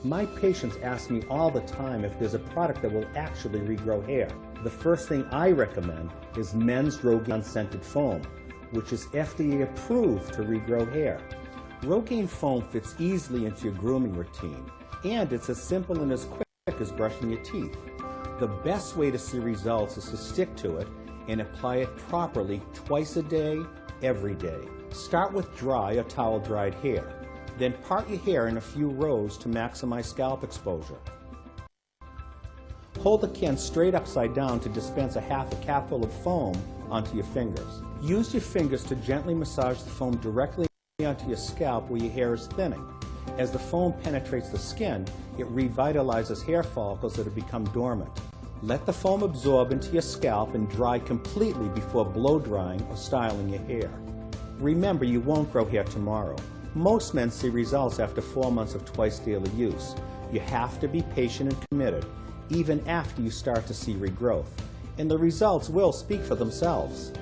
My patients ask me all the time if there's a product that will actually regrow hair. The first thing I recommend is men's Rogain scented foam, which is FDA approved to regrow hair. Rogain foam fits easily into your grooming routine, and it's as simple and as quick as brushing your teeth. The best way to see results is to stick to it and apply it properly twice a day, every day. Start with dry or towel-dried hair. Then part your hair in a few rows to maximize scalp exposure. Hold the can straight upside down to dispense a half a capful of foam onto your fingers. Use your fingers to gently massage the foam directly onto your scalp where your hair is thinning. As the foam penetrates the skin, it revitalizes hair follicles that have become dormant. Let the foam absorb into your scalp and dry completely before blow drying or styling your hair. Remember, you won't grow hair tomorrow. Most men see results after 4 months of twice daily use. You have to be patient and committed, even after you start to see regrowth. And the results will speak for themselves.